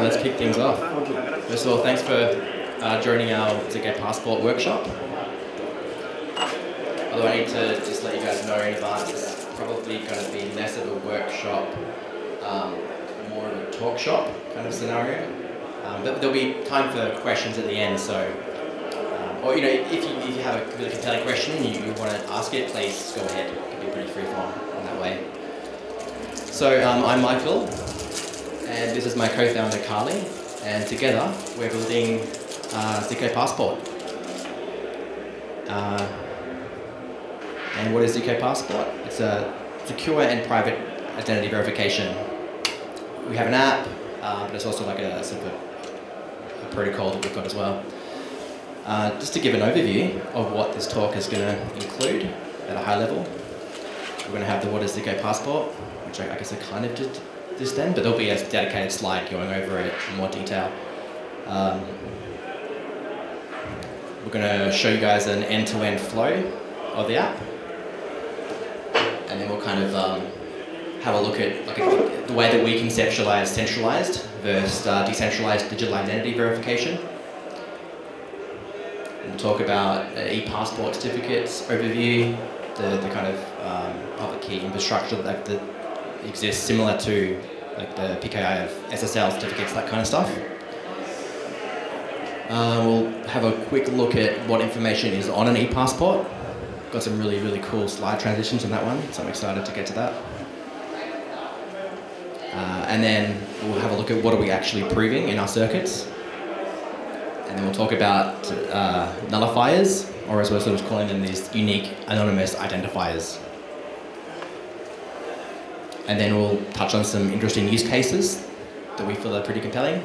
let's kick things off. First of all, thanks for joining our zkPassport workshop. Although I need to just let you guys know in advance, it's probably going to be less of a workshop, more of a talk shop kind of scenario. But there'll be time for questions at the end, so, or if you have a really compelling question and you want to ask it, please go ahead. It can be pretty free-form in that way. So I'm Micheal, and this is my co-founder Karli, and together we're building zkPassport. And what is zkPassport? It's a secure and private identity verification. We have an app, but it's also like a sort of a protocol that we've got as well. Just to give an overview of what this talk is going to include at a high level, we're going to have the what is zkPassport, which I guess I kind of did this then, but there'll be a dedicated slide going over it in more detail. We're going to show you guys an end-to-end flow of the app, and then we'll kind of have a look at the way that we conceptualize centralized versus decentralized digital identity verification. We'll talk about ePassport certificates overview, the kind of public key infrastructure that exists similar to like the PKI of SSL certificates, that kind of stuff. We'll have a quick look at what information is on an ePassport. Got some really, really cool slide transitions on that one, so I'm excited to get to that. And then we'll have a look at what are we actually proving in our circuits. And then we'll talk about nullifiers, or as we're sort of calling them, these unique anonymous identifiers. And then we'll touch on some interesting use cases that we feel are pretty compelling.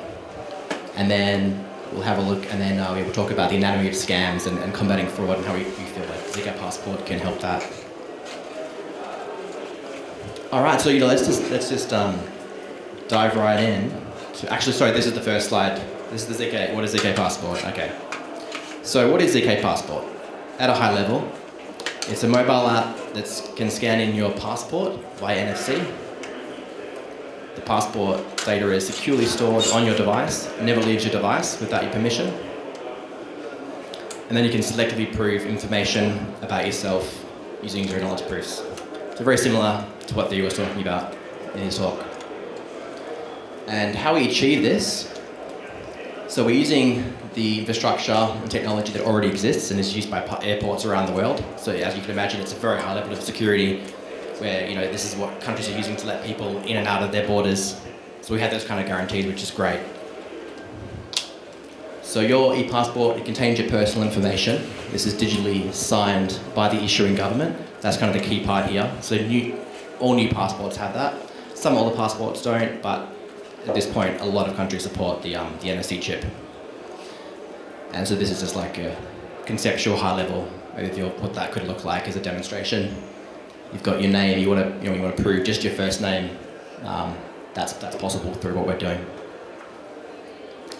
And then we'll have a look, and then we'll talk about the anatomy of scams and combating fraud and how we feel like zkPassport can help that. All right, so let's just dive right in. Actually, sorry, this is the first slide. This is the what is zkPassport? Okay. So what is zkPassport? At a high level, it's a mobile app that can scan in your passport via NFC. The passport data is securely stored on your device, never leaves your device without your permission. And then you can selectively prove information about yourself using zero knowledge proofs. So very similar to what Theo was talking about in his talk. And how we achieve this, so we're using the infrastructure and technology that already exists and is used by airports around the world. So as you can imagine, it's a very high level of security where this is what countries are using to let people in and out of their borders. So we have those kind of guarantees, which is great. So your ePassport, it contains your personal information. This is digitally signed by the issuing government. That's kind of the key part here. So all new passports have that. Some older passports don't, but at this point, a lot of countries support the NFC chip. And so this is just like a conceptual high-level overview of what that could look like as a demonstration. You've got your name. You want to prove just your first name. That's possible through what we're doing.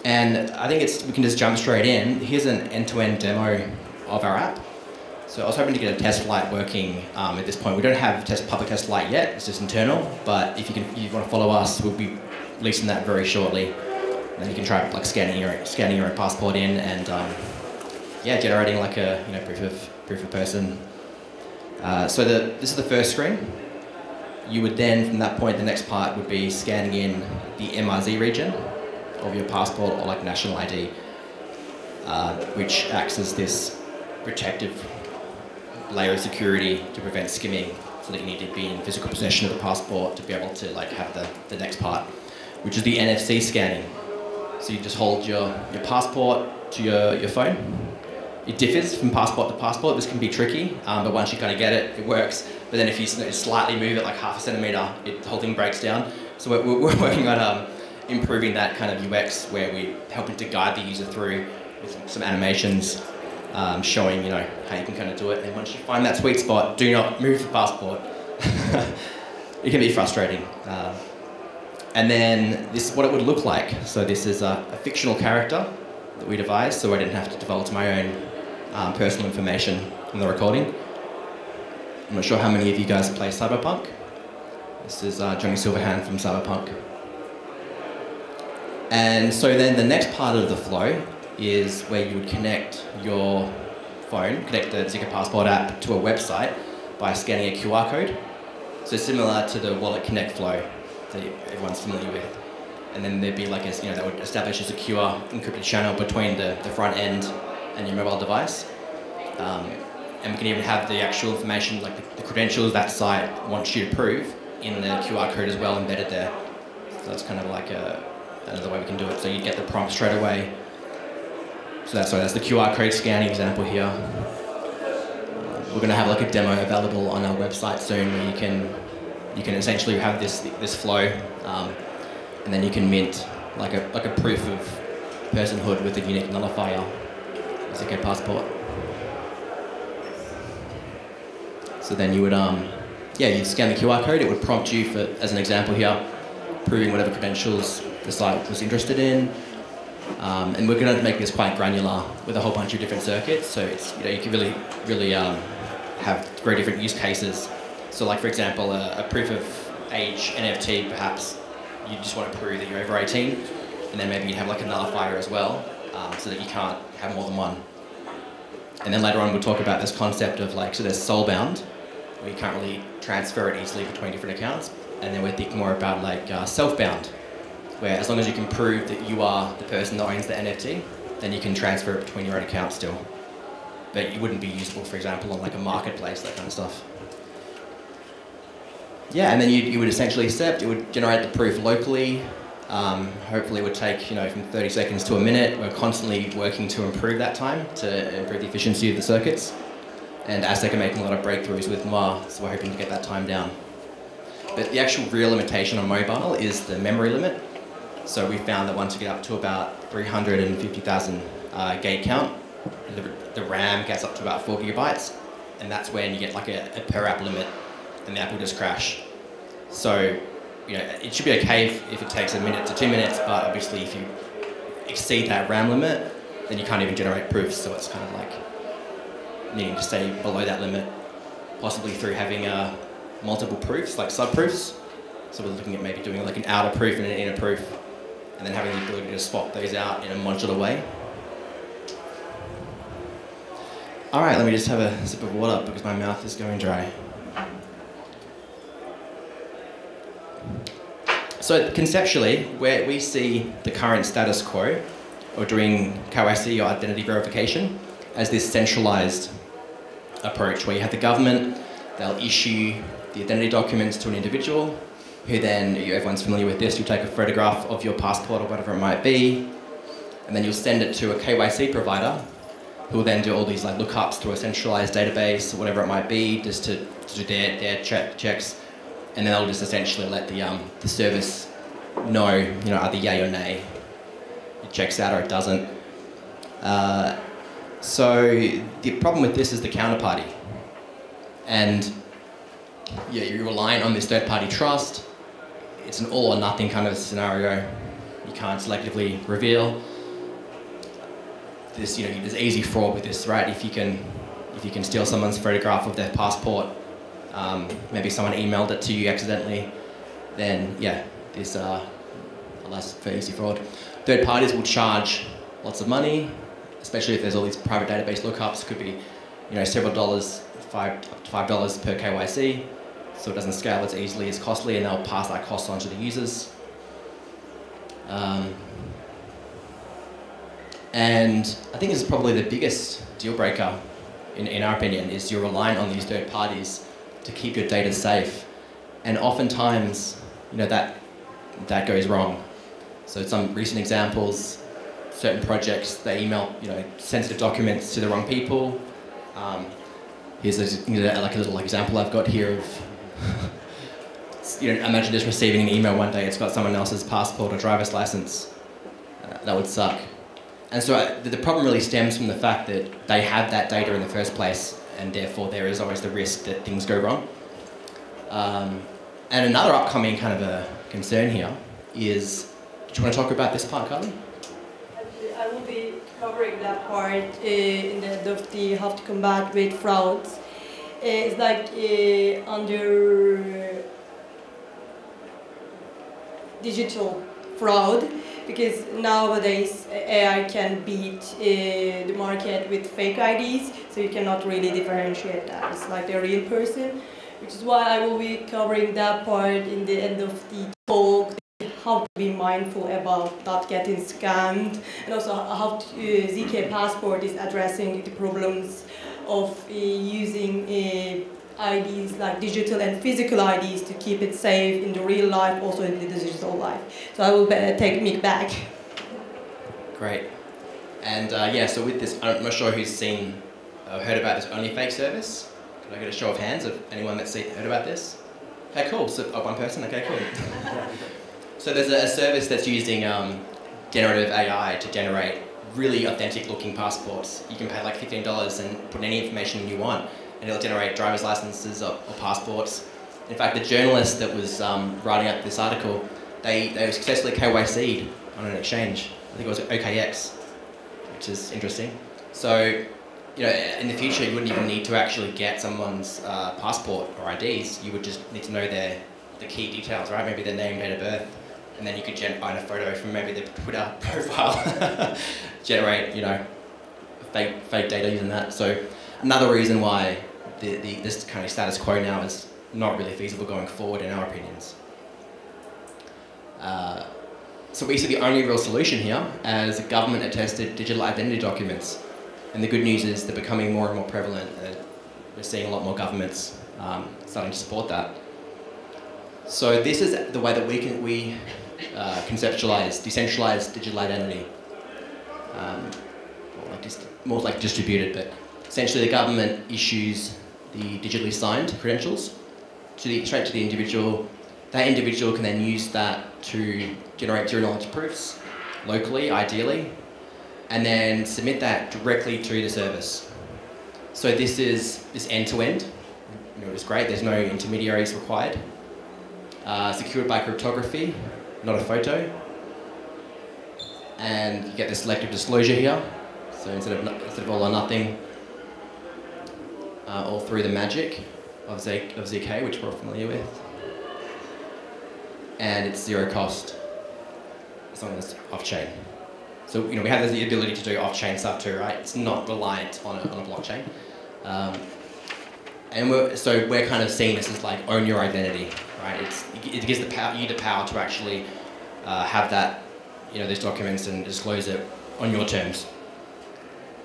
And I think we can just jump straight in. Here's an end-to-end demo of our app. So I was hoping to get a test flight working at this point. We don't have public test flight yet. It's just internal. But if you want to follow us, we'll be releasing that very shortly. And then you can try like scanning your own passport in and generating like a proof of person. So this is the first screen. You would then, from that point, the next part would be scanning in the MRZ region of your passport or like national ID, which acts as this protective layer of security to prevent skimming, so that you need to be in physical possession of the passport to be able to like have the next part, which is the NFC scanning. So you just hold your passport to your phone. It differs from passport to passport. This can be tricky, but once you kind of get it, it works. But then if you slightly move it like half a centimetre, the whole thing breaks down. So we're working on improving that kind of UX, where we're helping to guide the user through with some animations showing how you can kind of do it. And once you find that sweet spot, do not move the passport. It can be frustrating. And then this is what it would look like. So this is a fictional character that we devised, so I didn't have to divulge my own personal information in the recording. I'm not sure how many of you guys play Cyberpunk. This is Johnny Silverhand from Cyberpunk. And so then the next part of the flow is where you would connect your phone, connect the zkPassport app to a website by scanning a QR code. So similar to the Wallet Connect flow that everyone's familiar with. And then there'd be like a, that would establish a secure encrypted channel between the front end and your mobile device. And we can even have the actual information, like the credentials that site wants you to prove in the QR code as well embedded there. So that's kind of like another way we can do it. So you get the prompt straight away. So that's the QR code scanning example here. We're going to have like a demo available on our website soon where you can essentially have this flow, and then you can mint like a proof of personhood with a unique nullifier, zkPassport. So then you would you'd scan the QR code. It would prompt you for, as an example here, proving whatever credentials the site was interested in. And we're going to make this quite granular with a whole bunch of different circuits. So it's you can really have very different use cases. So like for example, a proof of age NFT, perhaps you just want to prove that you're over 18, and then maybe you have like a nullifier as well, so that you can't have more than one. And then later on we'll talk about this concept of like, so there's soulbound, where you can't really transfer it easily between different accounts, and then we're thinking more about like self-bound, where as long as you can prove that you are the person that owns the NFT, then you can transfer it between your own accounts still. But it wouldn't be usable, for example, on like a marketplace, that kind of stuff. Yeah, and then you would essentially accept, it would generate the proof locally. Hopefully it would take, from 30 seconds to a minute. We're constantly working to improve that time, to improve the efficiency of the circuits. And ASIC are making a lot of breakthroughs with MA, so we're hoping to get that time down. But the actual real limitation on mobile is the memory limit. So we found that once you get up to about 350,000 gate count, the RAM gets up to about 4 gigabytes, and that's when you get like a per app limit, and the app will just crash. So, it should be okay if it takes a minute to 2 minutes, but obviously if you exceed that RAM limit, then you can't even generate proofs, so it's kind of like needing to stay below that limit, possibly through having multiple proofs, like sub-proofs. So we're looking at maybe doing like an outer proof and an inner proof, and then having the ability to swap those out in a modular way. All right, let me just have a sip of water because my mouth is going dry. So conceptually, where we see the current status quo, or doing KYC or identity verification, as this centralized approach where you have the government, they'll issue the identity documents to an individual, who then, everyone's familiar with this, you take a photograph of your passport or whatever it might be, and then you'll send it to a KYC provider, who will then do all these like lookups through a centralized database or whatever it might be, just to do their checks, and then they'll just essentially let the service know, either yay or nay. It checks out or it doesn't. So the problem with this is the counterparty, and you're relying on this third-party trust. It's an all or nothing kind of scenario. You can't selectively reveal. There's easy fraud with this, right? If you can steal someone's photograph of their passport, maybe someone emailed it to you accidentally, then this allows for easy fraud. Third parties will charge lots of money, especially if there's all these private database lookups. Could be, several dollars, up to $5 per KYC, so it doesn't scale as easily as costly, and they'll pass that cost on to the users. And I think this is probably the biggest deal breaker, in our opinion, is you're relying on these third parties to keep your data safe. And oftentimes, that goes wrong. So some recent examples, certain projects, they email, sensitive documents to the wrong people. Here's a little example I've got here of, imagine just receiving an email one day, it's got someone else's passport or driver's license. That would suck. And so the problem really stems from the fact that they have that data in the first place, and therefore there is always the risk that things go wrong. And another upcoming kind of a concern here is, do you want to talk about this part, Karli? I will be covering that part in the end of the how to combat with frauds. It's like under digital fraud. because nowadays AI can beat the market with fake IDs, so you cannot really differentiate that. It's like the real person, which is why I will be covering that part in the end of the talk, how to be mindful about not getting scammed, and also how zkPassport is addressing the problems of using IDs like digital and physical IDs to keep it safe in the real life, also in the digital life. So I will take Mick back. Great. And yeah, so with this, I'm not sure who's seen or heard about this OnlyFake service. Could I get a show of hands of anyone that's heard about this? Okay, cool. So one person. Okay, cool. So there's a service that's using generative AI to generate really authentic-looking passports. You can pay like $15 and put any information you want, and it'll generate driver's licenses or passports. In fact, the journalist that was writing up this article, they successfully KYC'd on an exchange. I think it was OKX, which is interesting. So, you know, in the future, you wouldn't even need to actually get someone's passport or IDs. You would just need to know the key details, right? Maybe their name, date of birth, and then you could find a photo from maybe their Twitter profile, generate, you know, fake data using that. So another reason why this kind of status quo now is not really feasible going forward, in our opinions. So we see the only real solution here as government-attested digital identity documents. And the good news is they're becoming more and more prevalent. We're seeing a lot more governments starting to support that. So this is the way that we conceptualize decentralized digital identity. More like distributed, but essentially the government issues the digitally signed credentials straight to the individual. That individual can then use that to generate zero knowledge proofs locally, ideally, and then submit that directly to the service. So this is end-to-end. You know, it's great. There's no intermediaries required. Secured by cryptography, not a photo. And you get the selective disclosure here. So instead of all or nothing, all through the magic of ZK, which we're familiar with. And it's zero cost, as long as it's off-chain. So, you know, we have the ability to do off-chain stuff too, right? It's not reliant on a blockchain. And we're kind of seeing this as like own your identity, right? It gives you the power to actually have that, you know, these documents and disclose it on your terms.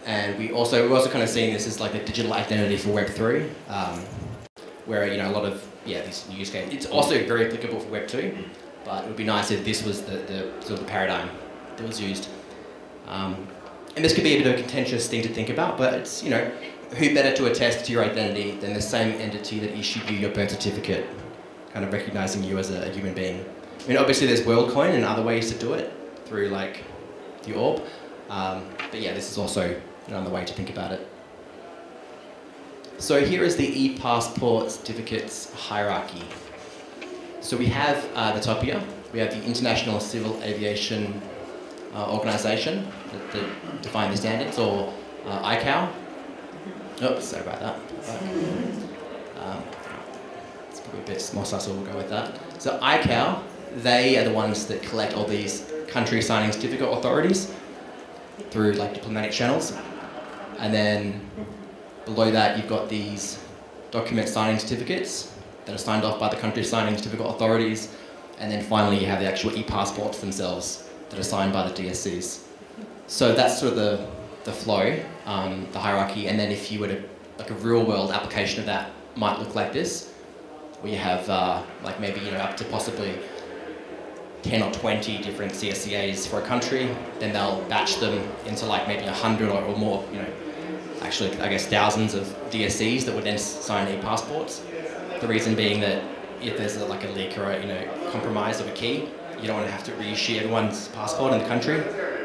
And we're also kind of seeing this as like a digital identity for Web3, where, you know, a lot of these use cases. It's also very applicable for Web2, but it would be nice if this was the sort of the paradigm that was used. And this could be a bit of a contentious thing to think about, but it's, you know, who better to attest to your identity than the same entity that issued you your birth certificate, kind of recognizing you as a human being. I mean, obviously there's WorldCoin and other ways to do it through like the orb, but yeah, this is also another way to think about it. So here is the ePassport certificates hierarchy. So we have the top here, we have the International Civil Aviation Organization that define the standards, or ICAO. Oops, sorry about that. It's probably a bit more subtle, we'll go with that. So ICAO, they are the ones that collect all these country signing certificate authorities through like diplomatic channels. And then below that you've got these document signing certificates that are signed off by the country signing certificate authorities. And then finally you have the actual ePassports themselves that are signed by the DSCs. So that's sort of the flow, the hierarchy. And then if you were to, like a real world application of that might look like this, where you have like maybe, you know, up to possibly 10 or 20 different CSCAs for a country, then they'll batch them into like maybe 100 or more, you know, actually I guess thousands of DSCs that would then sign ePassports. The reason being that if there's like a leak or a, you know, compromise of a key, you don't want to have to reissue everyone's passport in the country.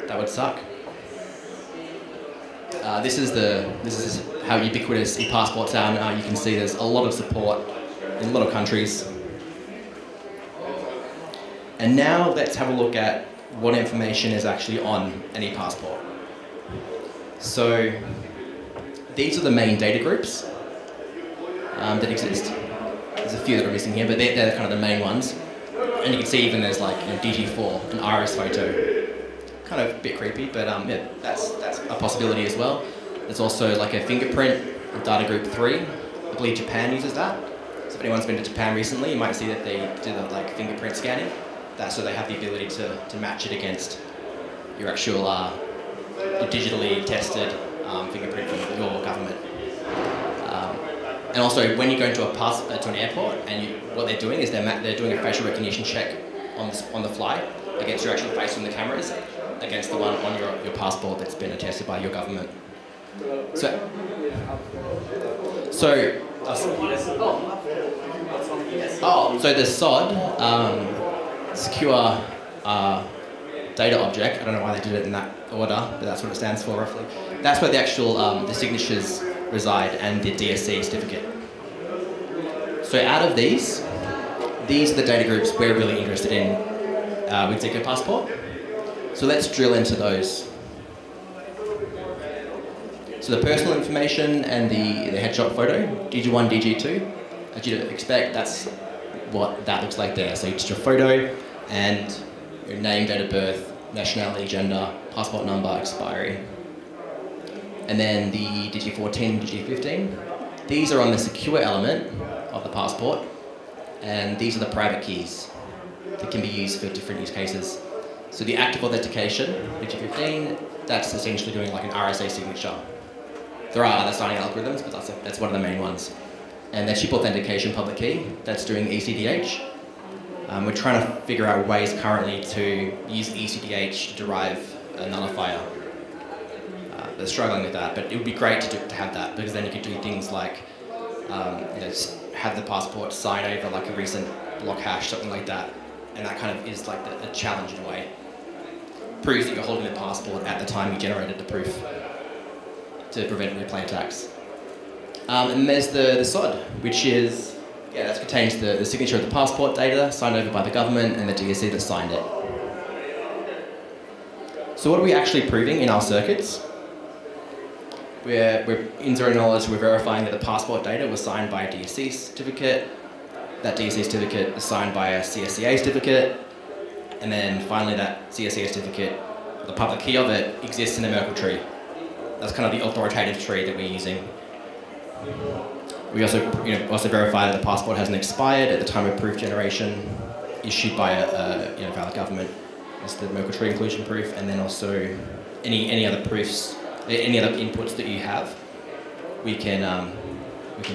That would suck. This is how ubiquitous ePassports are now. You can see there's a lot of support in a lot of countries. And now let's have a look at what information is actually on an ePassport. So these are the main data groups that exist. There's a few that are missing here, but they're kind of the main ones. And you can see even there's like, you know, DG4, an iris photo. kind of a bit creepy, but yeah, that's a possibility as well. There's also like a fingerprint data group 3. I believe Japan uses that. So if anyone's been to Japan recently, you might see that they do the like fingerprint scanning. That's so they have the ability to match it against your actual your digitally tested fingerprint from your government. And also, when you go into to an airport, and what they're doing is they're doing a facial recognition check on the fly against your actual face on the cameras, against the one on your passport that's been attested by your government. So the SOD, secure data object. I don't know why they did it in that order, but that's what it stands for roughly. That's where the actual the signatures reside and the DSC certificate. So out of these are the data groups we're really interested in with zkPassport. So let's drill into those. So the personal information and the headshot photo, DG1, DG2, as you'd expect, that's what that looks like there. So just your photo and your name, date of birth, nationality, gender, passport number, expiry. And then the DG14, DG15, these are on the secure element of the passport, and these are the private keys that can be used for different use cases. So the active authentication, DG15, that's essentially doing like an RSA signature. There are other signing algorithms, but that's one of the main ones. And the chip authentication public key, that's doing ECDH. We're trying to figure out ways currently to use ECDH to derive a nullifier. They're struggling with that, but it would be great to have that, because then you could do things like have the passport sign over like a recent block hash, something like that, and that kind of is like a challenge in a way. Proves that you're holding the passport at the time you generated the proof to prevent replay attacks. And there's the SOD, which is, that contains the signature of the passport data signed over by the government and the DSC that signed it. So what are we actually proving in our circuits? We're in zero knowledge, we're verifying that the passport data was signed by a DSC certificate, that DSC certificate is signed by a CSCA certificate, and then finally that CSCA certificate, the public key of it, exists in the Merkle tree. That's kind of the authoritative tree that we're using. We also, verify that the passport hasn't expired at the time of proof generation, issued by a valid government. That's the Merkle tree inclusion proof, and then also any other proofs, any other inputs that you have, we can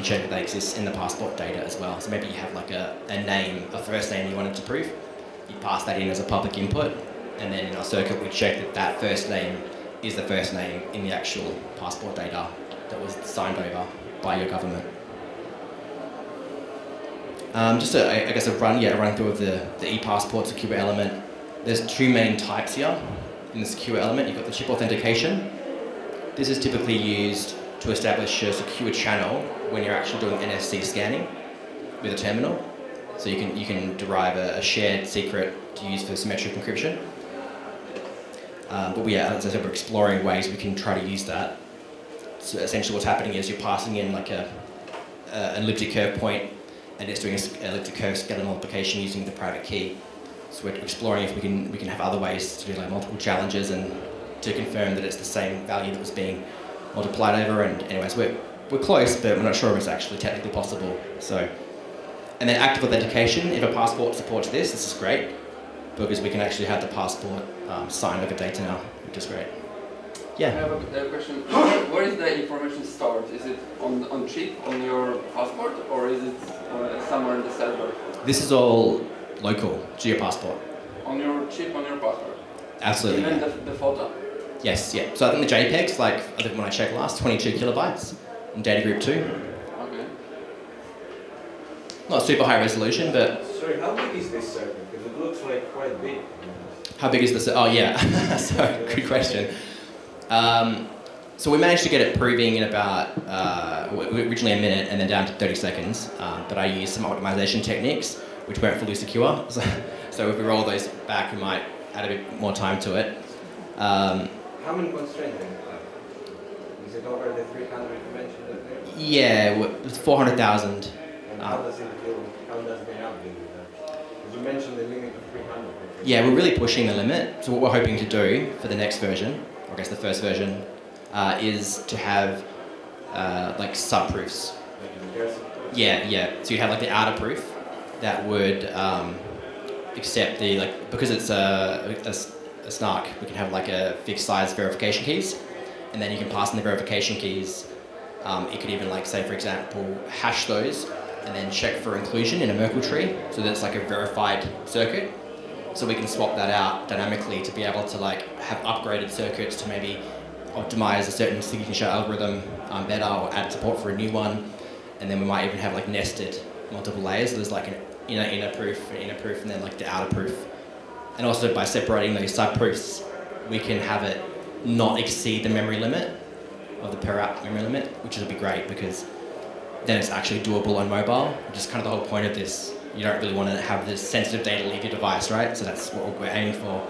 check that they exist in the passport data as well. So maybe you have like a name, a first name you wanted to prove, you pass that in as a public input, and then in our circuit we check that that first name is the first name in the actual passport data that was signed over by your government. Just a run through of the ePassport secure element. There's two main types here in the secure element. You've got the chip authentication. This is typically used to establish a secure channel when you're actually doing NFC scanning with a terminal. So you can derive a shared secret to use for symmetric encryption. As I said, we're exploring ways we can try to use that. So essentially what's happening is you're passing in like an elliptic curve point, and it's doing an elliptic curve scalar multiplication using the private key. So we're exploring if we can have other ways to do like multiple challenges and to confirm that it's the same value that was being multiplied over. And anyways, we're close, but we're not sure if it's actually technically possible. So, and then active authentication. If a passport supports this is great, because we can actually have the passport signed over data now, which is great. Yeah. I have a question. Where is the information stored? Is it on chip on your passport, or is it somewhere in the server? This is all local, zkPassport. On your chip, on your passport? Absolutely. Even yeah. the photo? Yes, yeah. So I think the JPEG's like, I think when I checked last, 22 kilobytes in data group 2. Okay. Not super high resolution, but... Sorry, how big is this circuit? Because it looks like quite big. How big is this? Oh yeah, so good question. So we managed to get it proving in about, originally a minute and then down to 30 seconds, but I used some optimization techniques which weren't fully secure. So if we roll those back, we might add a bit more time to it. How many constraints do you have? Is it over the 300 you mentioned? Yeah, it's 400,000. And how does it deal, how does the app deal with that? You mentioned the limit of 300. Yeah, we're really pushing the limit. So what we're hoping to do for the next version, or I guess the first version, is to have like subproofs. Yeah. So you have like the outer proof that would accept the, like, because it's a snark, we can have like a fixed size verification keys, and then you can pass in the verification keys. It could even, like, say for example, hash those and then check for inclusion in a Merkle tree, so that it's like a verified circuit. So we can swap that out dynamically to be able to like have upgraded circuits to maybe optimize a certain signature algorithm better, or add support for a new one. And then we might even have like nested multiple layers. So there's like an inner proof, and then like the outer proof. And also by separating those subproofs, we can have it not exceed the memory limit of the per app memory limit, which would be great because then it's actually doable on mobile, which is kind of the whole point of this. You don't really want to have this sensitive data leave your device, right? So that's what we're aiming for.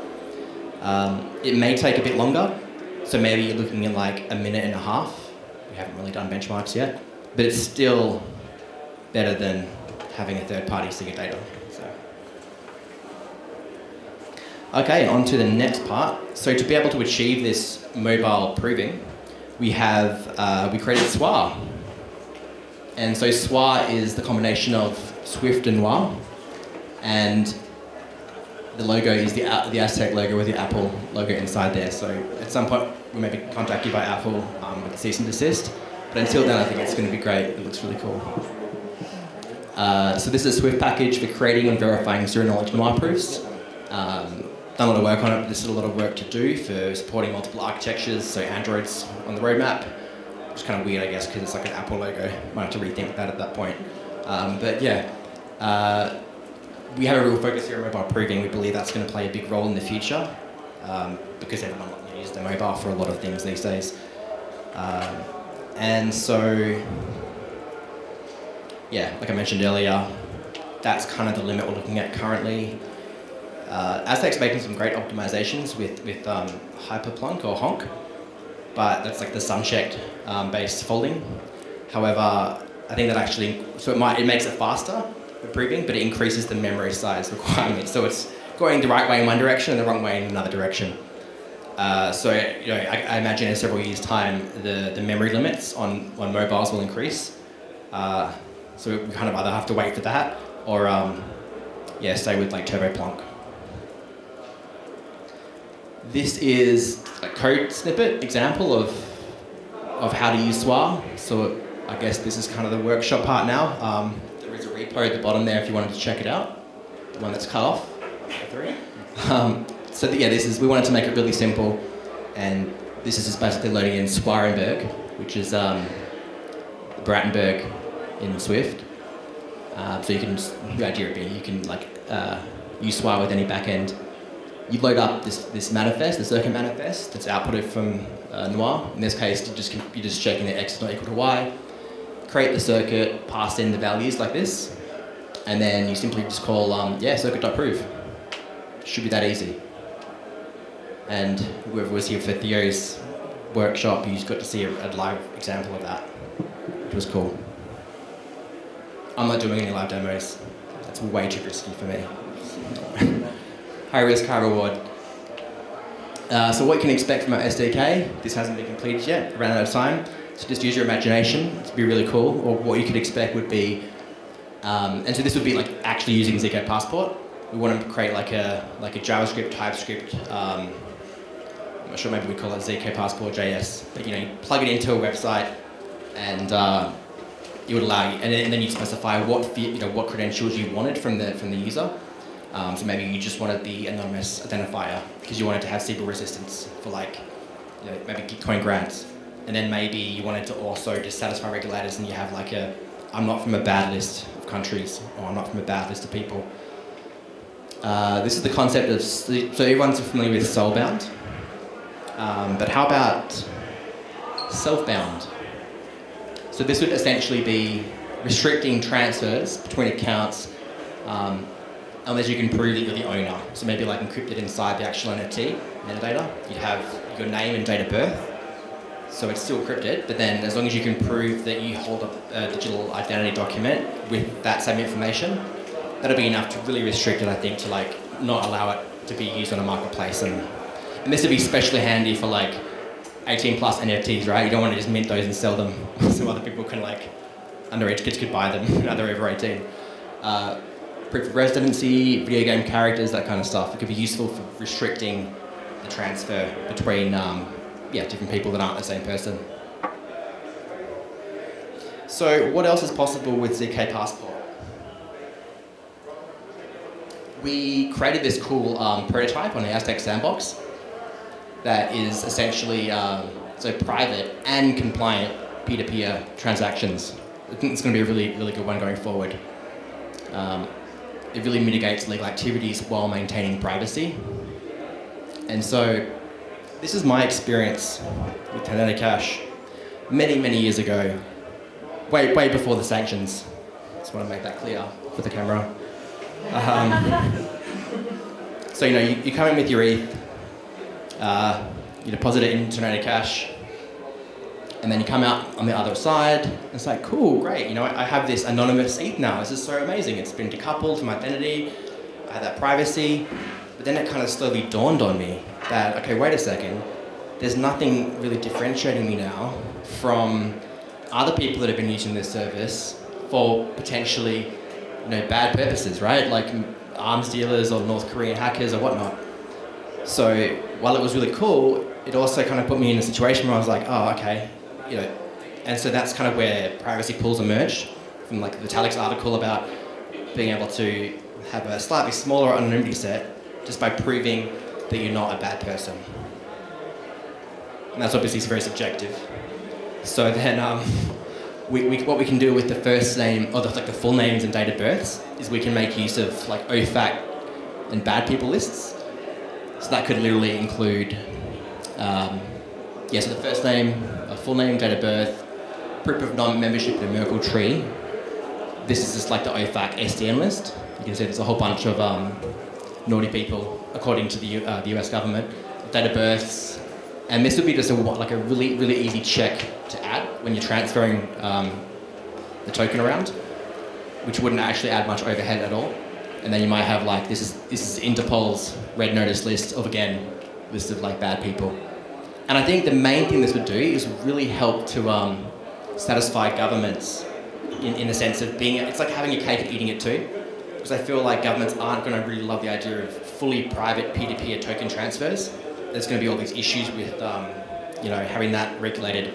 It may take a bit longer, so maybe you're looking at like a minute and a half. We haven't really done benchmarks yet, but it's still better than having a third-party see your data. So. Okay, on to the next part. So to be able to achieve this mobile proving, we created SWA. And so SWA is the combination of Swift and NOIR, and the logo is the Aztec logo with the Apple logo inside there. So at some point we may be contacted by Apple with a cease and desist, but until then I think it's going to be great. It looks really cool. So this is a Swift package for creating and verifying zero-knowledge NOIR proofs. Done a lot of work on it, but there's still a lot of work to do for supporting multiple architectures, so Android's on the roadmap. It's kind of weird, I guess, because it's like an Apple logo. Might have to rethink that at that point. But yeah, we have a real focus here on mobile proving. We believe that's going to play a big role in the future because everyone uses their mobile for a lot of things these days. And so, yeah, like I mentioned earlier, that's kind of the limit we're looking at currently. Aztec's making some great optimizations with Hyperplunk or Honk, but that's like the sunchecked based folding. However, I think that actually, so it makes it faster for proving, but it increases the memory size requirement. So it's going the right way in one direction and the wrong way in another direction. So you know, I imagine in several years' time, the memory limits on mobiles will increase. So we kind of either have to wait for that or yeah, stay with like TurboPlonk. This is a code snippet example of how to use SWA. So I guess this is kind of the workshop part now. There is a repo at the bottom there if you wanted to check it out. The one that's cut off. So yeah, we wanted to make it really simple, and this is just basically loading in Swarenberg, which is Brattenberg in Swift. So you can, the idea would be you can like use SWA with any backend. You load up this manifest, the circuit manifest that's outputted from NOIR. In this case, you're just checking that x is not equal to y. Create the circuit, pass in the values like this, and then you simply just call circuit.prove. Should be that easy. And whoever was here for Theo's workshop, you got to see a live example of that, which was cool. I'm not doing any live demos. That's way too risky for me. High risk, high reward. So what you can expect from our SDK, this hasn't been completed yet, ran out of time. So just use your imagination, it'd be really cool. Or what you could expect would be, and so this would be like actually using zkPassport. We want to create like a JavaScript, TypeScript, I'm not sure, maybe we call it zkPassport JS. But you plug it into a website and it would allow you, and then you specify what credentials you wanted from the user. So maybe you just wanted the anonymous identifier because you wanted to have SQL resistance for maybe Gitcoin grants. And then maybe you wanted to also just satisfy regulators and you have like I'm not from a bad list of countries, or I'm not from a bad list of people. This is the concept of, so everyone's familiar with soulbound. But how about self-bound? So this would essentially be restricting transfers between accounts unless you can prove that you're the owner. So maybe like encrypted inside the actual NFT metadata, you'd have your name and date of birth. So it's still encrypted, but then as long as you can prove that you hold a digital identity document with that same information, that'll be enough to really restrict it, I think, to like not allow it to be used on a marketplace. And this would be especially handy for like 18 plus NFTs, right? You don't want to just mint those and sell them so other people can like, underage kids could buy them, now they're over 18. Proof of residency, video game characters, that kind of stuff. It could be useful for restricting the transfer between different people that aren't the same person. So what else is possible with zkPassport? We created this cool prototype on the Aztec sandbox that is essentially so private and compliant peer-to-peer transactions. I think it's going to be a really, really good one going forward. It really mitigates legal activities while maintaining privacy. And so this is my experience with Tanana Cash many, many years ago, way before the sanctions. Just want to make that clear for the camera. So you come in with your ETH, you deposit it into Tanana Cash, and then you come out on the other side, and it's like, cool, great, I have this anonymous ETH now. This is so amazing. It's been decoupled from my identity. I have that privacy. But then it kind of slowly dawned on me that, okay, wait a second, there's nothing really differentiating me now from other people that have been using this service for potentially, bad purposes, right? Like arms dealers or North Korean hackers or whatnot. So while it was really cool, it also kind of put me in a situation where I was like, oh, okay, and so that's kind of where privacy pools emerged from like the Vitalik's article about being able to have a slightly smaller anonymity set just by proving that you're not a bad person. And that's obviously very subjective. So then what we can do with the first name, or the full names and date of births, is we can make use of like OFAC and bad people lists. So that could literally include, so the first name, a full name, date of birth, proof of non-membership in a Merkle tree. This is just like the OFAC SDN list. You can see there's a whole bunch of naughty people, according to the US government, date of births. And this would be just a really, really easy check to add when you're transferring the token around, which wouldn't actually add much overhead at all. And then you might have like, this is Interpol's red notice list of, again, list of like bad people. And I think the main thing this would do is really help to satisfy governments in the sense of it's like having your cake and eating it too. Because I feel like governments aren't going to really love the idea of fully private peer-to-peer token transfers. There's going to be all these issues with, having that regulated.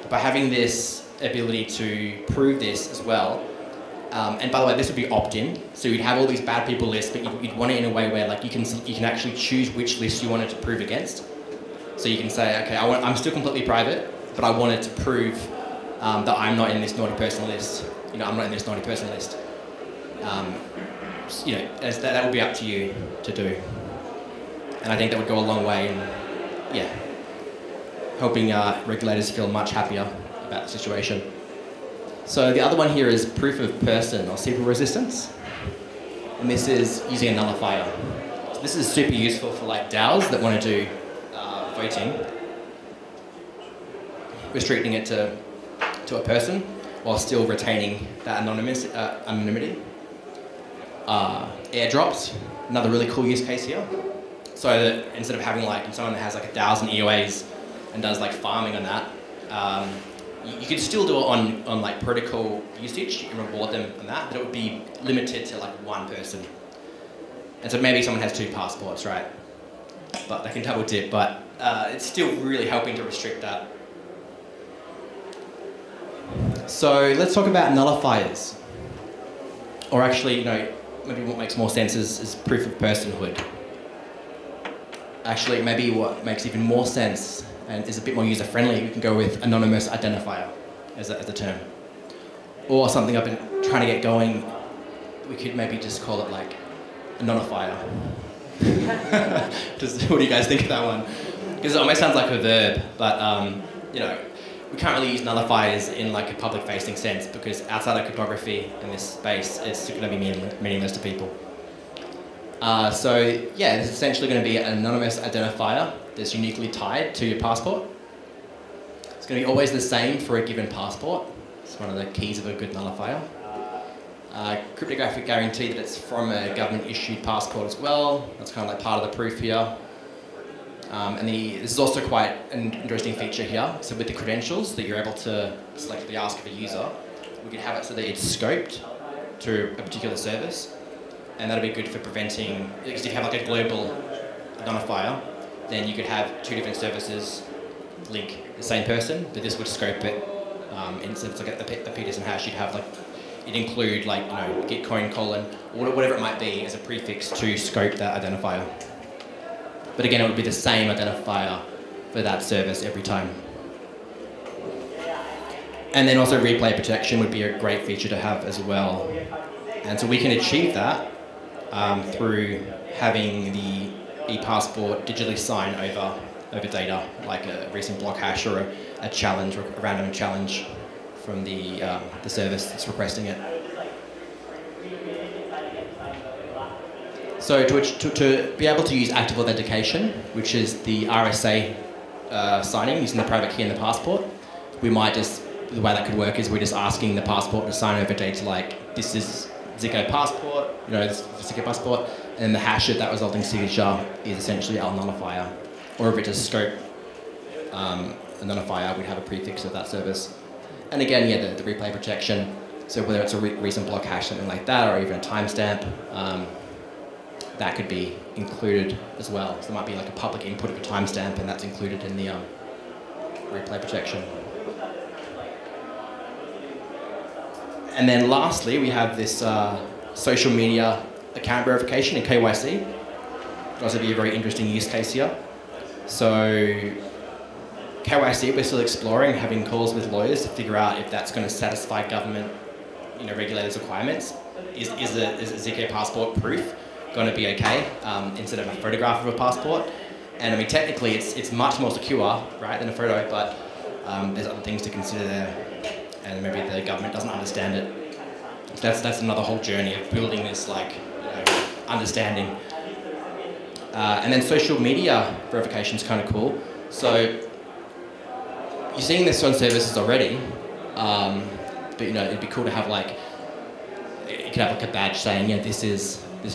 By having this ability to prove this as well, and by the way, this would be opt-in, so you'd have all these bad people lists, but you'd want it in a way where like you can actually choose which list you wanted to prove against. So you can say, okay, I'm still completely private, but I wanted to prove that I'm not in this naughty person list. I'm not in this naughty person list. That would be up to you to do. And I think that would go a long way in, helping regulators feel much happier about the situation. So the other one here is proof of person or SQL resistance. And this is using a nullifier. So this is super useful for like DAOs that want to do voting, restricting it to a person while still retaining that anonymity. Airdrops, another really cool use case here. So that instead of having like someone that has like 1,000 EOAs and does like farming on that, you could still do it on like protocol usage. You can reward them on that, but it would be limited to like one person. And so maybe someone has 2 passports, right? But they can double dip, but it's still really helping to restrict that. So let's talk about nullifiers. Or actually, maybe what makes more sense is proof of personhood. Actually, maybe what makes even more sense and is a bit more user-friendly, we can go with anonymous identifier as a term. Or something I've been trying to get going, we could maybe just call it like a nullifier. What do you guys think of that one? Because it almost sounds like a verb, but we can't really use nullifiers in like a public-facing sense because outside of cryptography in this space, it's going to be meaningless to people. So yeah, this is essentially going to be an anonymous identifier that's uniquely tied to your passport. It's going to be always the same for a given passport. It's one of the keys of a good nullifier. Cryptographic guarantee that it's from a government-issued passport as well. That's kind of like part of the proof here. This is also quite an interesting feature here. So with the credentials that you're able to selectively ask of a user, we could have it so that it's scoped to a particular service. And that'll be good for preventing, because if you have like a global identifier, then you could have two different services link the same person, but this would scope it. Instead of like a PDSM hash, you'd have like, it'd include like, you know, gitcoin : or whatever it might be as a prefix to scope that identifier. But again, it would be the same identifier for that service every time. And then also replay protection would be a great feature to have as well. And so we can achieve that through having the ePassport digitally sign over data, like a recent block hash or a challenge, or a random challenge from the service that's requesting it. So to be able to use active authentication, which is the RSA signing using the private key in the passport, we might just, the way that could work is we're just asking the passport to sign over data like, this is zkPassport, you know, this is zkPassport, and the hash of that resulting signature is essentially our nullifier. Or if it's a scope a nullifier, we'd have a prefix of that service. And again, yeah, the replay protection. So whether it's a recent block hash, something like that, or even a timestamp, that could be included as well. So there might be like a public input of a timestamp, and that's included in the replay protection. And then lastly, we have this social media account verification in KYC. Could also be a very interesting use case here. So KYC, we're still exploring, having calls with lawyers to figure out if that's going to satisfy government, you know, regulators' requirements. Is a zkPassport proof going to be okay instead of a photograph of a passport? And I mean, technically, it's much more secure, right, than a photo, but there's other things to consider there, and maybe the government doesn't understand it. So that's another whole journey of building this, like, you know, understanding. And then social media verification is kind of cool. So you're seeing this on services already, but you know, it'd be cool to have like, you could have like a badge saying, yeah, this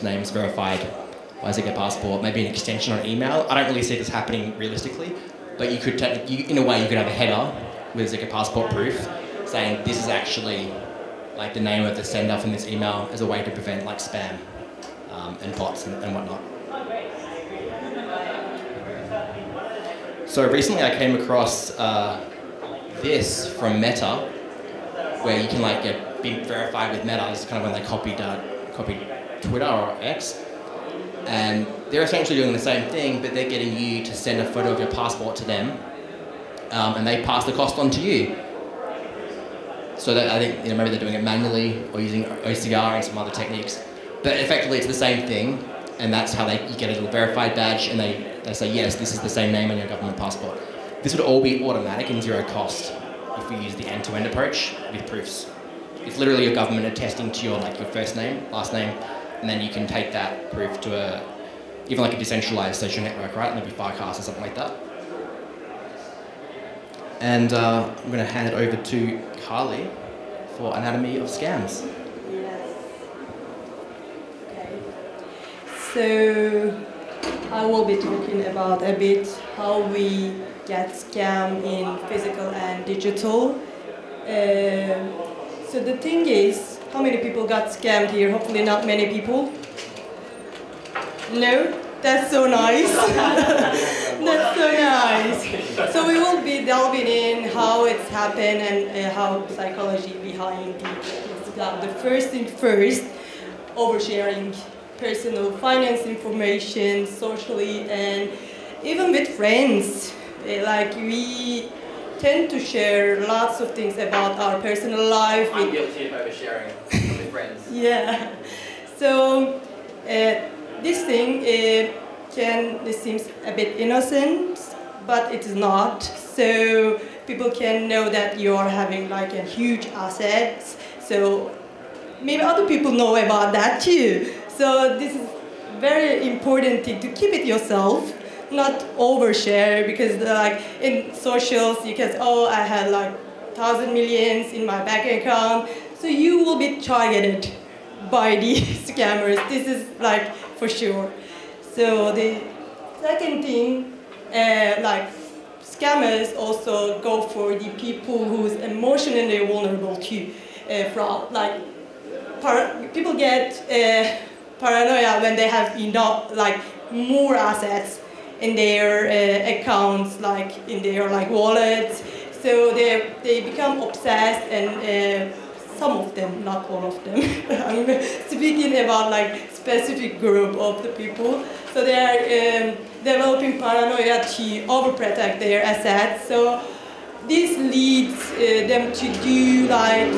name is verified by zkPassport, maybe an extension on email. I don't really see this happening realistically, but you could, in a way, you could have a header with zkPassport proof saying this is actually like the name of the sender from this email, as a way to prevent like spam and bots and whatnot. So recently I came across this from Meta, where you can like be verified with Meta. This is kind of when they copied Twitter or X. And they're essentially doing the same thing, but they're getting you to send a photo of your passport to them, and they pass the cost on to you. So that, I think, you know, maybe they're doing it manually or using OCR and some other techniques. But effectively it's the same thing, and that's how you get a little verified badge, and they say, yes, this is the same name on your government passport. This would all be automatic and zero cost if we use the end-to-end approach with proofs. It's literally your government attesting to your first name, last name, and then you can take that proof to even like a decentralized social network, right? Maybe Firecast or something like that. And I'm going to hand it over to Karli for Anatomy of Scams. Yes. Okay. So I will be talking about a bit how we get scammed in physical and digital. So the thing is, how many people got scammed here? Hopefully not many people. No? That's so nice. That's so nice. So we will be delving in how it's happened and how psychology behind the first thing first, oversharing personal finance information socially and even with friends. Like we tend to share lots of things about our personal life. I'm guilty of oversharing with friends. Yeah. So this thing this seems a bit innocent, but it is not. So people can know that you are having like a huge assets. So maybe other people know about that too. So this is very important thing to keep it yourself, not overshare, because like in socials you can say, oh, I had like 1,000 millions in my bank account, so you will be targeted, by the scammers. This is like for sure. So the second thing, like scammers also go for the people who's emotionally vulnerable to fraud. Like people get paranoia when they have enough, like more assets in their accounts, like in their like wallets. So they become obsessed, and some of them, not all of them. I'm speaking about like specific group of the people. So they are developing paranoia to overprotect their assets. So this leads them to do like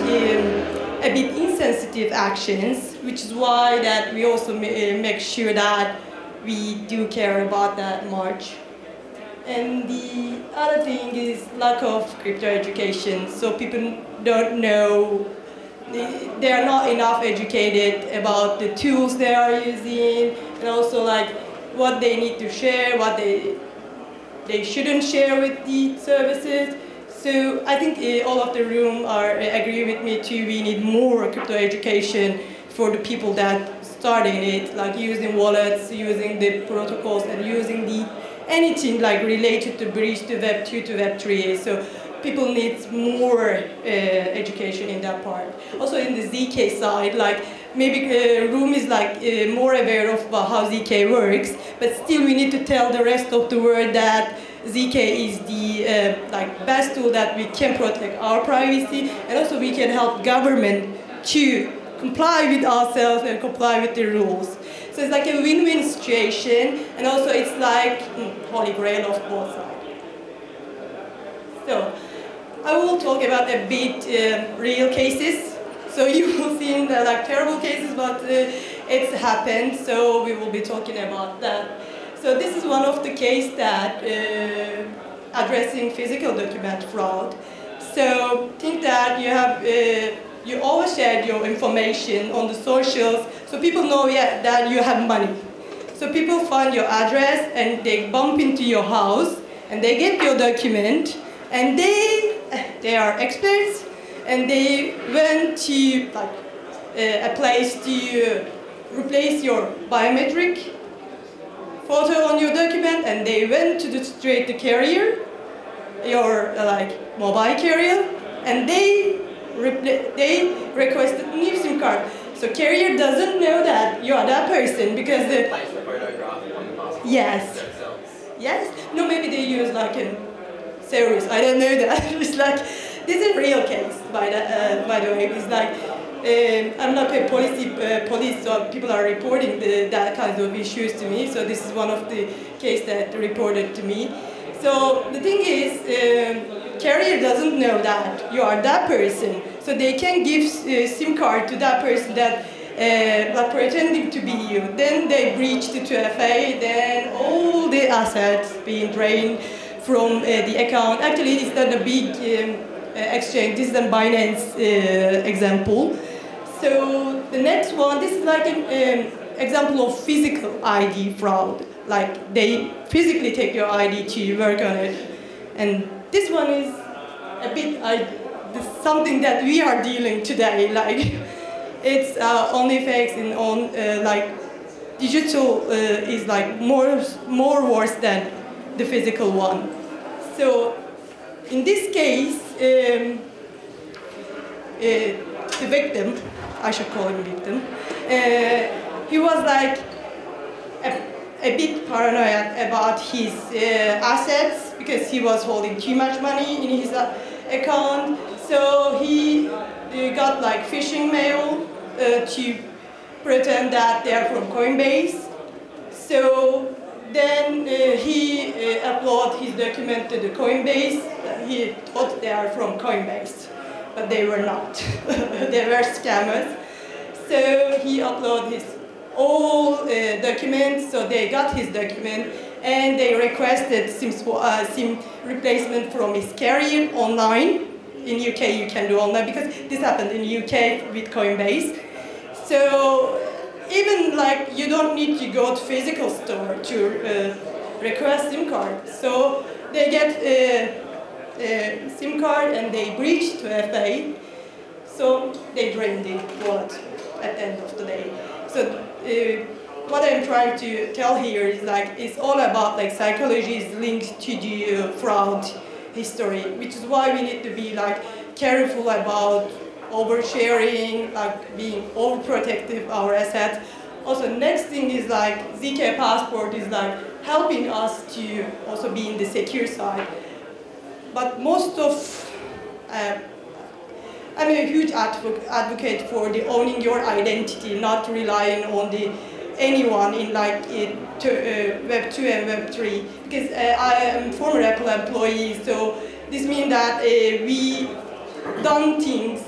a bit insensitive actions, which is why that we also make sure that we do care about that much. And the other thing is lack of crypto education. So people don't know, they are not enough educated about the tools they are using, and also like what they need to share, what they shouldn't share with the services. So I think all of the room agree with me too. We need more crypto education for the people that starting it, like using wallets, using the protocols, and using anything like related to bridge to Web 2 to Web 3. So people need more education in that part. Also in the ZK side, like maybe room is like more aware of how ZK works, but still we need to tell the rest of the world that ZK is the like best tool that we can protect our privacy, and also we can help government to comply with ourselves and comply with the rules. So it's like a win-win situation, and also it's like holy grail of both sides. So I will talk about a bit real cases. So you will see like terrible cases, but it's happened. So we will be talking about that. So this is one of the cases that addressing physical document fraud. So think that you have you always share your information on the socials, so people know that you have money. So people find your address and they bump into your house and they get your document, and they are experts, and they went to like a place to replace your biometric photo on your document, and they went to the carrier, your like mobile carrier, and they requested a new SIM card. So carrier doesn't know that you are that person because the yes, yes. No, maybe they use like a series. I don't know that. It's like this is a real case by the way. It's like I'm not a police, so people are reporting that kind of issues to me. So this is one of the cases that reported to me. So the thing is, carrier doesn't know that you are that person, so they can give SIM card to that person that like pretending to be you. Then they breach the 2FA, then all the assets being drained from the account. Actually, it's not a big exchange. This is a Binance example. So the next one, this is like an example of physical ID fraud. Like they physically take your ID to work on it. And this one is a bit something that we are dealing today. Like it's only fakes and on like digital is like more worse than the physical one. So in this case, the victim, I should call him victim, he was like a bit paranoid about his assets because he was holding too much money in his account. So he got like phishing mail to pretend that they are from Coinbase. So then he uploaded his document to the Coinbase. He thought they are from Coinbase, but they were not. They were scammers. So he uploaded his all documents, so they got his document, and they requested SIM replacement from his carrier online. In UK you can do online because this happened in UK with Coinbase. So even like you don't need to go to physical store to request SIM card. So they get a SIM card and they breach 2FA. So they drain the wallet. at the end of the day. So what I'm trying to tell here is like it's all about like psychology is linked to the fraud history, which is why we need to be like careful about oversharing, like being overprotective of our assets. Also, next thing is like zkPassport is like helping us to also be in the secure side. But most of, I'm a huge advocate for the owning your identity, not relying on the anyone in like Web 2 and Web 3. Because I am a former Apple employee, so this means that we done things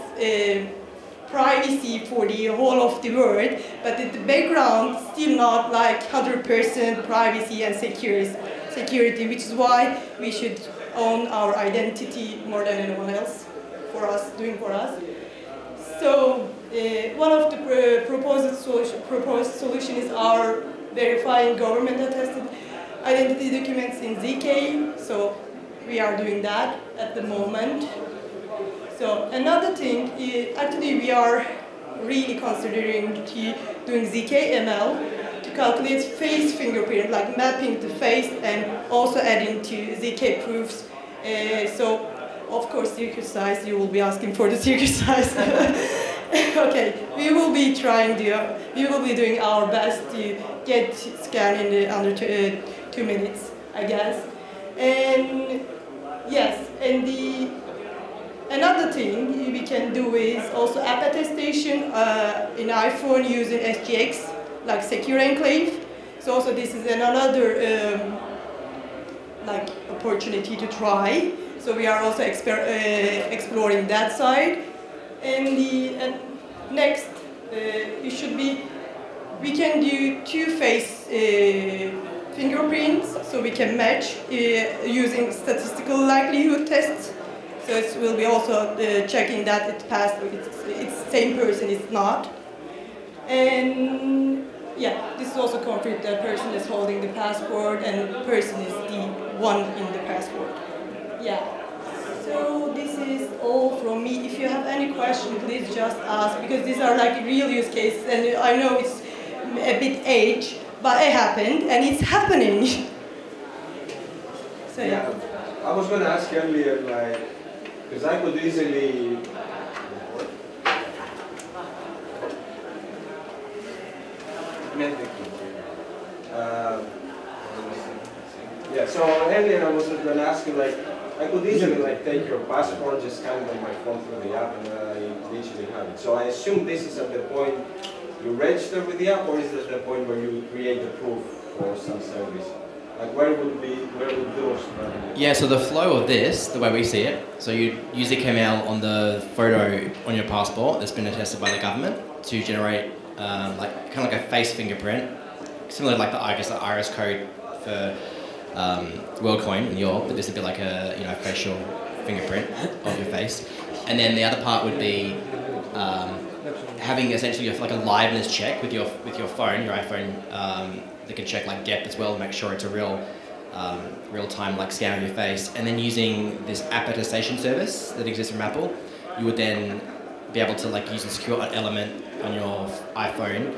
privacy for the whole of the world, but in the background still not like 100% privacy and security, which is why we should own our identity more than anyone else doing for us. So one of the proposed solution is our verifying government attested identity documents in ZK. So we are doing that at the moment. So another thing is actually we are really considering doing ZK11 to calculate face fingerprint, like mapping the face and also adding to ZK proofs. So of course circuit size, you will be asking for the circuit size. Okay, we will be doing our best to get scanned in under 2 minutes, I guess. And yes, and another thing we can do is also app attestation in iPhone using SGX, like Secure Enclave. So also this is another like opportunity to try. So we are also exploring that side. And next, we can do two-face fingerprints, so we can match using statistical likelihood tests. So it will be also checking that it passed, it's same person, it's not. And yeah, this is also confirmed that person is holding the passport and the person is the one in the passport. Yeah. So this is all from me. If you have any question, please just ask, because these are like real use cases, and I know it's a bit age, but it happened and it's happening. So yeah. I was going to ask earlier, like, because I could easily yeah, so earlier I was going to ask you, like, I could easily like take your passport, just scan it on my phone through the app, and I literally have it. So I assume this is at the point you register with the app, or is this the point where you create the proof for some service? Like where would those? Yeah, so the flow of this, the way we see it, so you use XML on the photo on your passport that's been attested by the government to generate like kind of like a face fingerprint, similar to like the iris code for WorldCoin in Europe, but this would be like a facial fingerprint of your face. And then the other part would be having essentially like a liveness check with your phone, your iPhone. That can check like depth as well to make sure it's a real-time like scan of your face. And then using this app attestation service that exists from Apple, you would then be able to like use a secure element on your iPhone,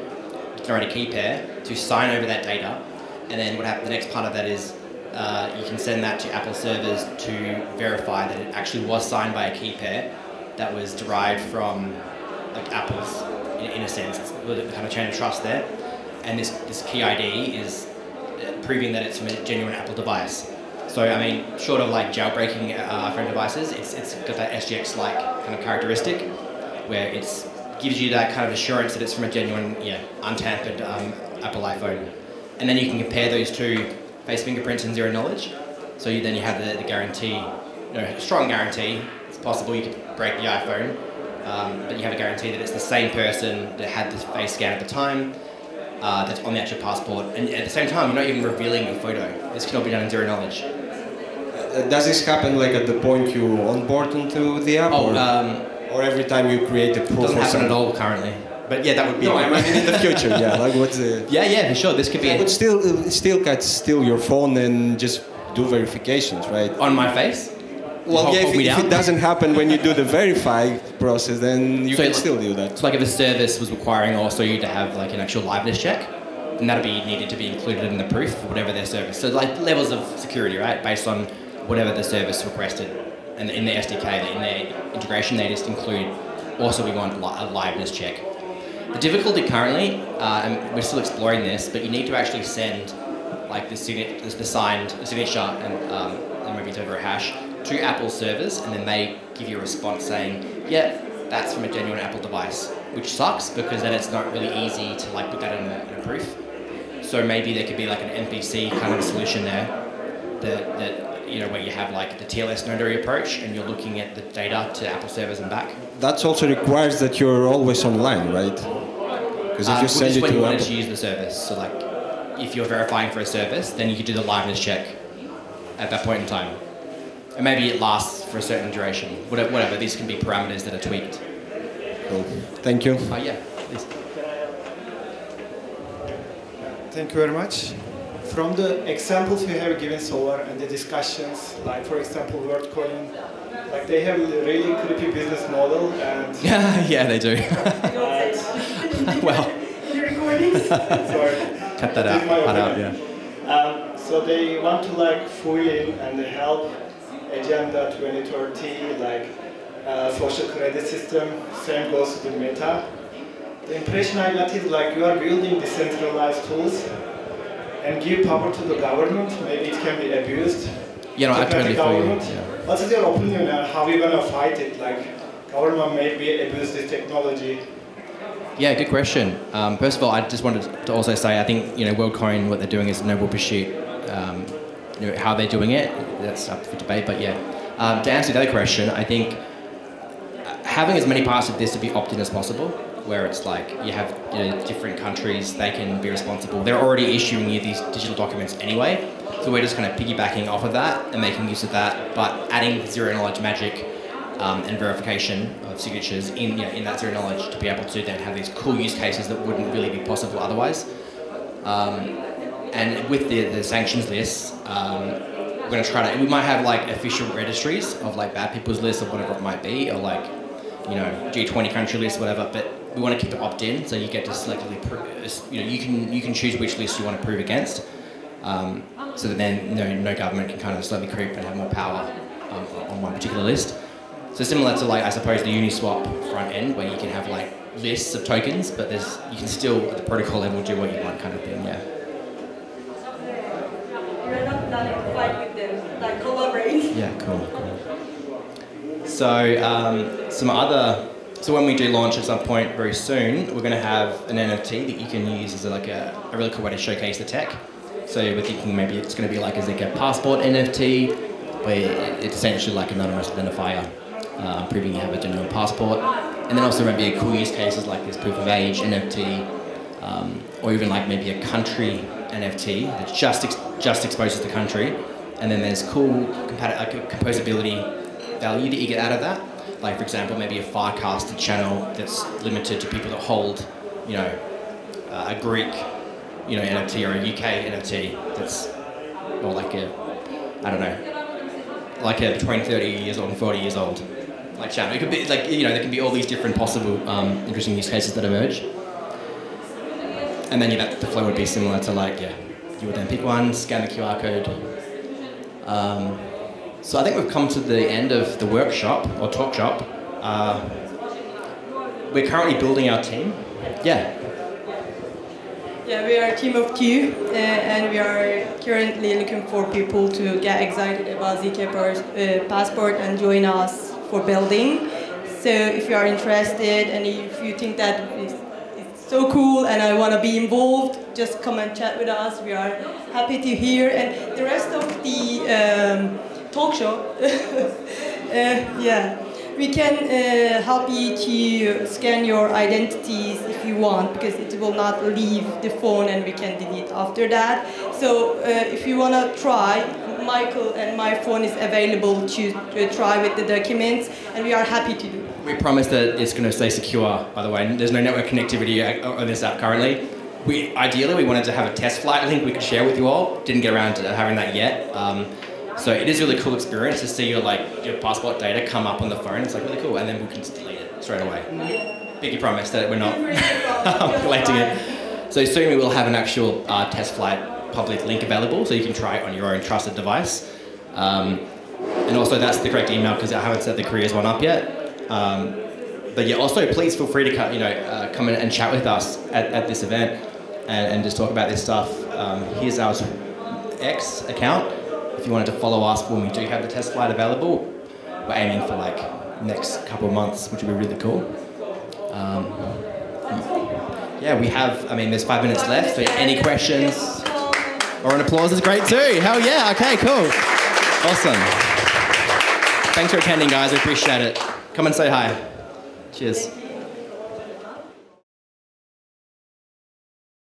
generate a key pair to sign over that data. And then the next part of that is you can send that to Apple servers to verify that it actually was signed by a key pair that was derived from like Apple's, in a sense. It's the kind of chain of trust there. And this key ID is proving that it's from a genuine Apple device. So I mean, short of like jailbreaking iPhone devices, it's got that SGX-like kind of characteristic where it gives you that kind of assurance that it's from a genuine, untampered Apple iPhone. And then you can compare those two face fingerprints and zero knowledge. So then you have the guarantee, strong guarantee. It's possible you could break the iPhone, but you have a guarantee that it's the same person that had the face scan at the time. That's on the actual passport, and at the same time, you're not even revealing your photo. This can all be done in zero knowledge. Does this happen like at the point you onboard into the app, or every time you create a proof? Doesn't happen at all currently, but yeah, that would be. No, I mean in the future, yeah. Like what's the? Yeah, for sure. This could be. But still can steal your phone and just do verifications, right? On my face? Well, yeah, hold me if down. it doesn't happen when you do the verify process, then you can still do that. So like if a service was requiring also you to have like an actual liveness check, then that'd be needed to be included in the proof for whatever their service. So like levels of security, right, based on whatever the service requested. And in the SDK, in their integration, they just include, also we want a liveness check. The difficulty currently, and we're still exploring this, but you need to actually send like the signed signature and maybe it's over a hash to Apple servers, and then they give you a response saying, yeah, that's from a genuine Apple device, which sucks because then it's not really easy to like put that in a proof. So maybe there could be like an MPC kind of solution there that you know, where you have like the TLS notary approach and you're looking at the data to Apple servers and back. That also requires that you're always online, right? Because if you send it when to you wanted Apple, to use the service. So like, if you're verifying for a service, then you could do the liveness check at that point in time. And maybe it lasts for a certain duration. Whatever. These can be parameters that are tweaked. cool. Thank you. Yeah, please. Thank you very much. From the examples you have given so far and the discussions, like for example WorldCoin, like they have a really creepy business model and... Yeah, they do. Well, sorry. cut that out. Cut out, yeah. So they want to like fill in and help Agenda 2030, like social credit system, same goes with Meta. The impression I got is like you are building decentralized tools and give power to the government, maybe it can be abused. Yeah, no, I totally feel you. Yeah. What is your opinion on how we're going to fight it? Like, government maybe abuse this technology. Yeah, good question. First of all, I just wanted to also say I think WorldCoin, what they're doing is a noble pursuit. How they're doing it, that's up for debate. But yeah, to answer the other question, I think having as many parts of this to be opt-in as possible, where it's like you have different countries, they can be responsible. They're already issuing you these digital documents anyway, so we're just kind of piggybacking off of that and making use of that, but adding zero knowledge magic and verification of signatures in that zero knowledge to be able to then have these cool use cases that wouldn't really be possible otherwise. And with the sanctions list, we're going to try to, we might have like official registries of like bad people's lists or whatever it might be, or like, G20 country list, whatever, but we want to keep it opt-in, so you get to selectively, you can choose which list you want to prove against, so that then no government can kind of slowly creep and have more power on one particular list. So similar to like, I suppose, the Uniswap front end, where you can have like lists of tokens, but you can still at the protocol level do what you want, kind of thing. Yeah. We're not planning to fight with them, like collaborate. Yeah, cool. So so when we do launch at some point very soon, we're going to have an NFT that you can use as like a really cool way to showcase the tech. So we're thinking maybe it's going to be like a zkPassport NFT, where it's essentially like an anonymous identifier, proving you have a genuine passport. And then also maybe a cool use cases like this proof of age NFT, or even like maybe a country NFT that just exposes the country. And then there's cool composability value that you get out of that. Like for example, maybe a Firecasted channel that's limited to people that hold, a Greek, NFT or a UK NFT that's more like like a between 30 years old and 40 years old, like channel. It could be like, there can be all these different possible interesting use cases that emerge. And then the flow would be similar to like, you would then pick one, scan the QR code. So I think we've come to the end of the workshop, or talk shop. We're currently building our team. Yeah. Yeah, we are a team of two, and we are currently looking for people to get excited about zkPassport and join us for building. So if you are interested and if you think that it's so cool and I want to be involved, just come and chat with us. We are happy to hear. And the rest of the talk show, we can help you to scan your identities if you want, because it will not leave the phone and we can delete after that. So if you want to try, Michael and my phone is available to try with the documents, and we are happy to do. We promise that it's going to stay secure, by the way. There's no network connectivity on this app currently. Ideally, we wanted to have a test flight link we could share with you all. Didn't get around to having that yet. So it is a really cool experience to see your passport data come up on the phone. It's like really cool, and then we can just delete it straight away. Pinky promise that we're not collecting it. So soon we will have an actual test flight public link available, so you can try it on your own trusted device. And also that's the correct email because I haven't set the careers one up yet. But yeah, also please feel free to come in and chat with us at this event and just talk about this stuff. Here's our X account. If you wanted to follow us when we do have the test flight available, we're aiming for next couple of months, which would be really cool. Yeah, we have, there's 5 minutes left, so any questions or an applause is great too. Hell yeah, okay, cool. Awesome. Thanks for attending, guys, I appreciate it. Come and say hi. Cheers.